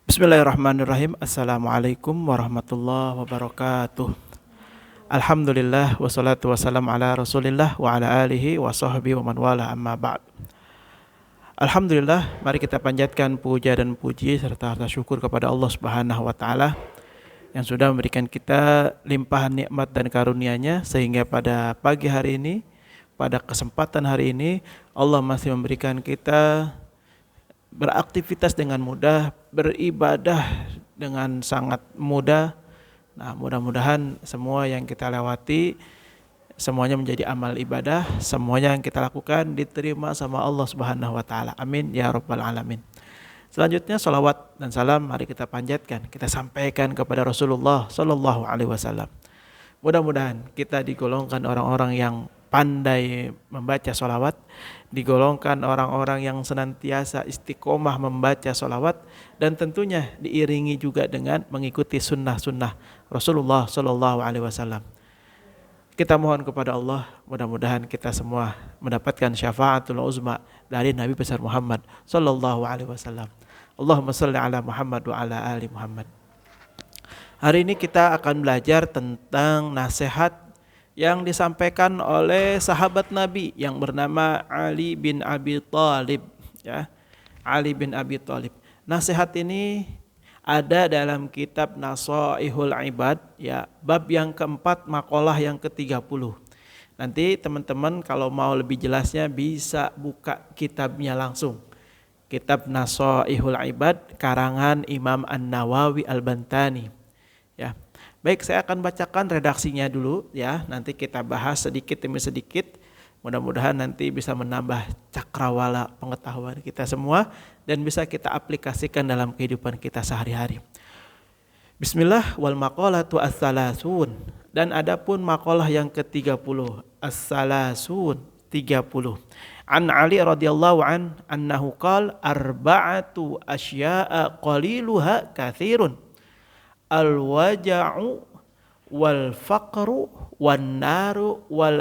Bismillahirrahmanirrahim. Assalamualaikum warahmatullahi wabarakatuh. Alhamdulillah wassalatu wassalamu ala Rasulillah wa ala alihi wa sahbihi wa man wala amma ba'd. Alhamdulillah, mari kita panjatkan puja dan puji serta rasa syukur kepada Allah Subhanahu wa taala yang sudah memberikan kita limpahan nikmat dan karunia-Nya sehingga pada pagi hari ini, pada kesempatan hari ini Allah masih memberikan kita beraktivitas dengan mudah, beribadah dengan sangat mudah. Nah, mudah-mudahan semua yang kita lewati semuanya menjadi amal ibadah, semuanya yang kita lakukan diterima sama Allah Subhanahu wa taala. Amin ya rabbal alamin. Selanjutnya salawat dan salam mari kita panjatkan, kita sampaikan kepada Rasulullah sallallahu alaihi wasallam. Mudah-mudahan kita digolongkan orang-orang yang pandai membaca sholawat, digolongkan orang-orang yang senantiasa istiqomah membaca sholawat, dan tentunya diiringi juga dengan mengikuti sunnah-sunnah Rasulullah Sallallahu Alaihi Wasallam. Kita mohon kepada Allah, mudah-mudahan kita semua mendapatkan syafaatul uzma dari Nabi besar Muhammad Sallallahu Alaihi Wasallam. Allahumma salli ala Muhammad wa ala ali Muhammad. Hari ini kita akan belajar tentang nasihat yang disampaikan oleh sahabat Nabi yang bernama Ali bin Abi Thalib, ya. Ali bin Abi Thalib. Nasihat ini ada dalam kitab Nasaihul Ibad, ya, bab yang keempat, maqalah yang ke-30. Nanti teman-teman kalau mau lebih jelasnya bisa buka kitabnya langsung. Kitab Nasaihul Ibad karangan Imam An-Nawawi Al-Bantani. Ya. Baik, saya akan bacakan redaksinya dulu ya. Nanti kita bahas sedikit demi sedikit. Mudah-mudahan nanti bisa menambah cakrawala pengetahuan kita semua dan bisa kita aplikasikan dalam kehidupan kita sehari-hari. Bismillah wal maqalatu as-salasun. Dan adapun maqalah yang ke-30, as-salasun, 30. An Ali radhiyallahu annahu qala arba'atu asya'a qaliluha katsirun. Al-waja'u wal faqru wan naru wal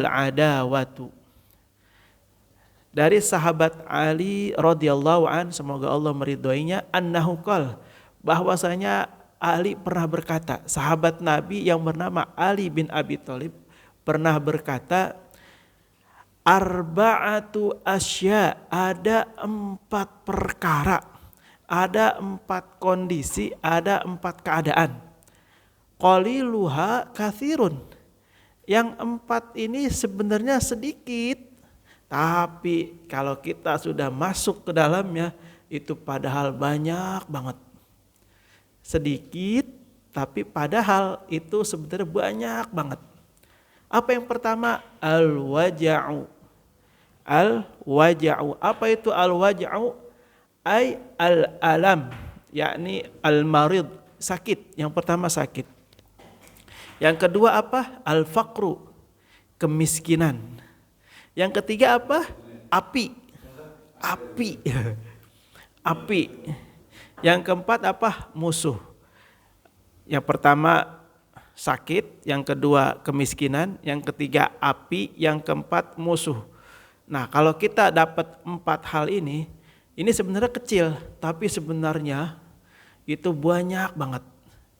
adawatu. Dari sahabat Ali radhiyallahu an, semoga Allah meridhoinya, annahu qala, bahwasanya Ali pernah berkata, sahabat Nabi yang bernama Ali bin Abi Thalib pernah berkata, arba'atu asya, ada 4 perkara, ada 4 kondisi, ada 4 keadaan. Qaliluha katsirun. Yang 4 ini sebenarnya sedikit, tapi kalau kita sudah masuk ke dalamnya itu padahal banyak banget. Sedikit tapi padahal itu sebenarnya banyak banget. Apa yang pertama? Al-waja'u. Al-waja'u. Apa itu al-waja'u? Ay al-alam, yakni al-marid, sakit. Yang pertama sakit. Yang kedua apa? Al-faqru, kemiskinan. Yang ketiga apa? Api. Api. Yang keempat apa? Musuh. Yang pertama sakit, yang kedua kemiskinan, yang ketiga api, yang keempat musuh. Nah, kalau kita dapat 4 hal ini sebenarnya kecil, tapi sebenarnya itu banyak banget.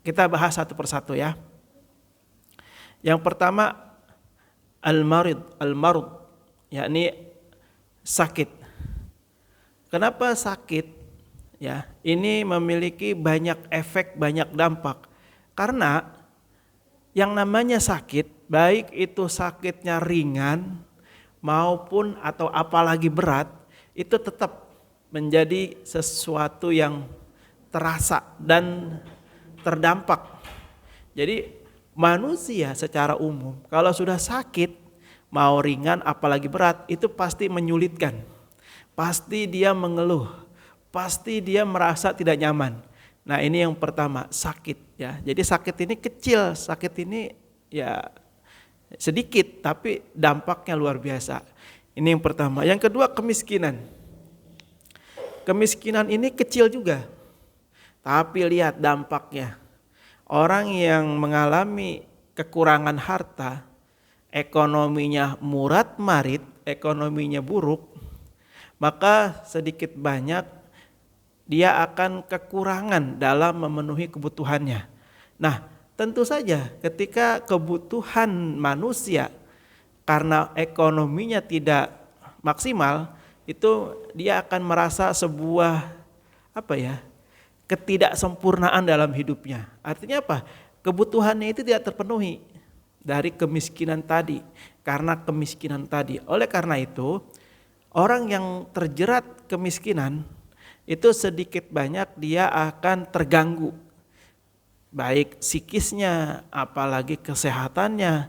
Kita bahas satu persatu ya. Yang pertama al-marid, yakni sakit. Kenapa sakit? Ya, ini memiliki banyak efek, banyak dampak. Karena yang namanya sakit, baik itu sakitnya ringan maupun atau apalagi berat, itu tetap menjadi sesuatu yang terasa dan terdampak. Jadi manusia secara umum kalau sudah sakit, mau ringan apalagi berat, itu pasti menyulitkan. Pasti dia mengeluh, pasti dia merasa tidak nyaman. Nah, ini yang pertama, sakit ya. Jadi sakit ini kecil, sakit ini ya sedikit tapi dampaknya luar biasa. Ini yang pertama. Yang kedua kemiskinan. Kemiskinan ini kecil juga, tapi lihat dampaknya. Orang yang mengalami kekurangan harta, ekonominya murat marit, ekonominya buruk, maka sedikit banyak dia akan kekurangan dalam memenuhi kebutuhannya. Nah, tentu saja ketika kebutuhan manusia karena ekonominya tidak maksimal, itu dia akan merasa sebuah ketidaksempurnaan dalam hidupnya. Artinya apa? Kebutuhannya itu tidak terpenuhi dari kemiskinan tadi, karena kemiskinan tadi. Oleh karena itu, orang yang terjerat kemiskinan itu sedikit banyak dia akan terganggu, baik psikisnya apalagi kesehatannya.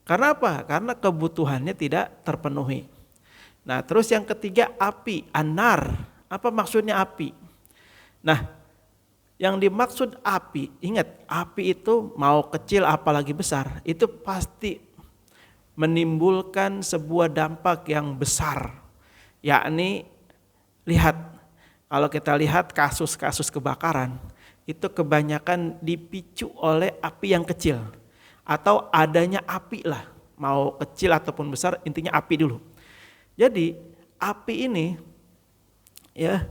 Karena apa? Karena kebutuhannya tidak terpenuhi. Nah, terus yang ketiga api, anar. Apa maksudnya api? Nah, yang dimaksud api, ingat api itu mau kecil apalagi besar, itu pasti menimbulkan sebuah dampak yang besar. Yakni lihat, kalau kita lihat kasus-kasus kebakaran, itu kebanyakan dipicu oleh api yang kecil. Atau adanya api lah, mau kecil ataupun besar, intinya api dulu. Jadi api ini ya,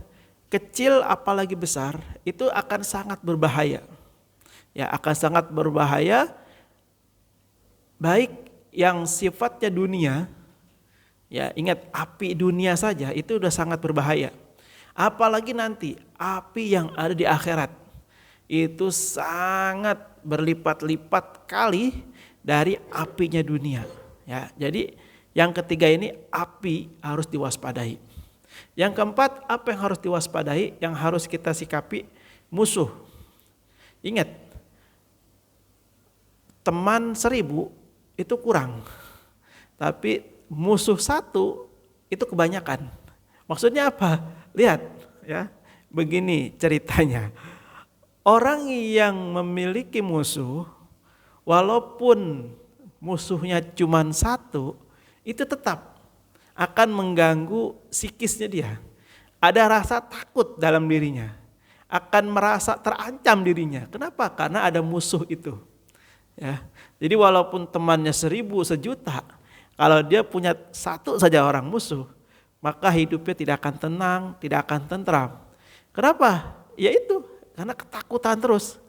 kecil apalagi besar itu akan sangat berbahaya. Ya, akan sangat berbahaya baik yang sifatnya dunia. Ya, ingat api dunia saja itu udah sangat berbahaya. Apalagi nanti api yang ada di akhirat. Itu sangat berlipat-lipat kali dari apinya dunia. Ya, jadi yang ketiga ini api harus diwaspadai. Yang keempat, apa yang harus diwaspadai, yang harus kita sikapi? Musuh. Ingat, teman 1000 itu kurang, tapi musuh 1 itu kebanyakan. Maksudnya apa? Lihat ya, begini ceritanya. Orang yang memiliki musuh, walaupun musuhnya cuma 1, itu tetap akan mengganggu psikisnya dia. Ada rasa takut dalam dirinya, akan merasa terancam dirinya. Kenapa? Karena ada musuh itu. Ya, jadi walaupun temannya 1000, 1.000.000, kalau dia punya 1 saja orang musuh, maka hidupnya tidak akan tenang, tidak akan tentram. Kenapa? Ya itu, karena ketakutan terus.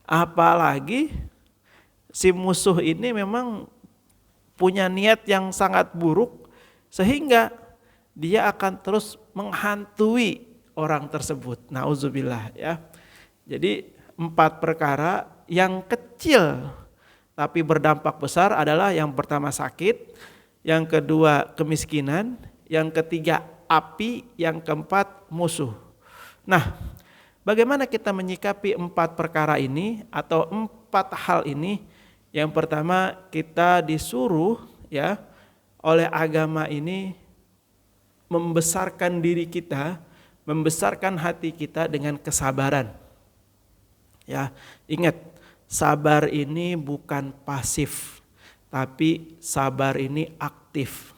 Apalagi si musuh ini memang punya niat yang sangat buruk, sehingga dia akan terus menghantui orang tersebut. Nauzubillah ya. Jadi 4 perkara yang kecil tapi berdampak besar adalah yang pertama sakit, yang kedua kemiskinan, yang ketiga api, yang keempat musuh. Nah, bagaimana kita menyikapi 4 perkara ini atau 4 hal ini? Yang pertama, kita disuruh ya oleh agama ini membesarkan diri kita, membesarkan hati kita dengan kesabaran. Ya, ingat, sabar ini bukan pasif, tapi sabar ini aktif.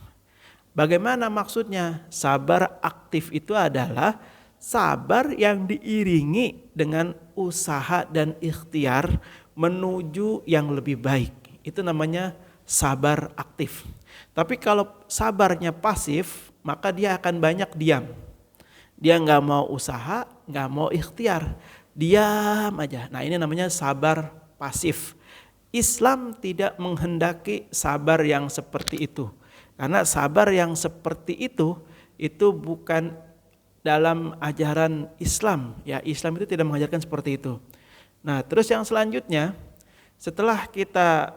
Bagaimana maksudnya? Sabar aktif itu adalah sabar yang diiringi dengan usaha dan ikhtiar menuju yang lebih baik. Itu namanya sabar aktif. Tapi kalau sabarnya pasif, maka dia akan banyak diam. Dia nggak mau usaha, nggak mau ikhtiar, diam aja. Nah, ini namanya sabar pasif. Islam tidak menghendaki sabar yang seperti itu. Karena sabar yang seperti itu bukan dalam ajaran Islam. Ya, Islam itu tidak mengajarkan seperti itu. Nah, terus yang selanjutnya, setelah kita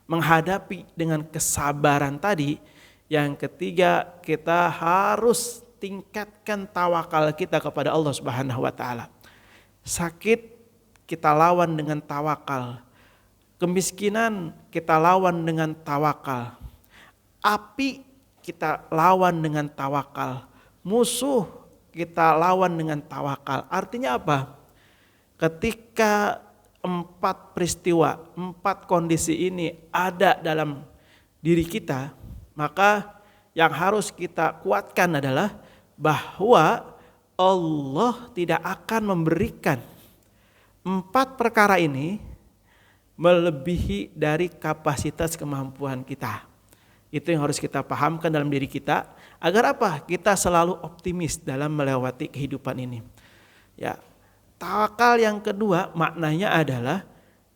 menghadapi dengan kesabaran tadi, yang ketiga kita harus tingkatkan tawakal kita kepada Allah Subhanahu wa taala. Sakit kita lawan dengan tawakal. Kemiskinan kita lawan dengan tawakal. Api kita lawan dengan tawakal. Musuh kita lawan dengan tawakal. Artinya apa? Ketika 4 peristiwa, 4 kondisi ini ada dalam diri kita, maka yang harus kita kuatkan adalah bahwa Allah tidak akan memberikan 4 perkara ini melebihi dari kapasitas kemampuan kita. Itu yang harus kita pahamkan dalam diri kita. Agar apa? Kita selalu optimis dalam melewati kehidupan ini. Ya. Tawakal yang kedua maknanya adalah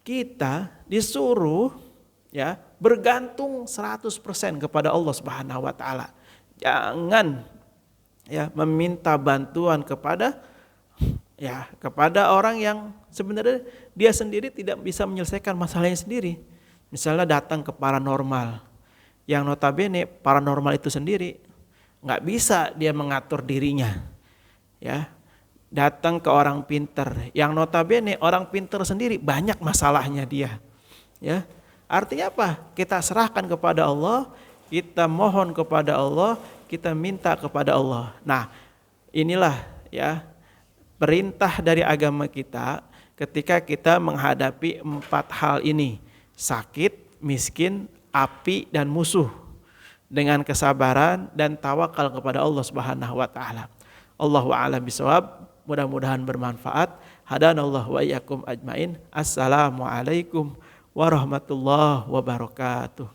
kita disuruh ya bergantung 100% kepada Allah Subhanahu wa taala. Jangan ya meminta bantuan kepada orang yang sebenarnya dia sendiri tidak bisa menyelesaikan masalahnya sendiri. Misalnya datang ke paranormal, yang notabene paranormal itu sendiri nggak bisa dia mengatur dirinya, ya. Datang ke orang pinter, yang notabene orang pinter sendiri banyak masalahnya dia, ya. Artinya apa? Kita serahkan kepada Allah, kita mohon kepada Allah, kita minta kepada Allah. Nah, inilah ya perintah dari agama kita ketika kita menghadapi 4 hal ini: sakit, miskin, api, dan musuh, dengan kesabaran dan tawakal kepada Allah Subhanahu wa taala. Allahu a'lam bishawab. Mudah-mudahan bermanfaat. Hadanallahu wa iyyakum ajmain. Assalamualaikum warahmatullahi wabarakatuh.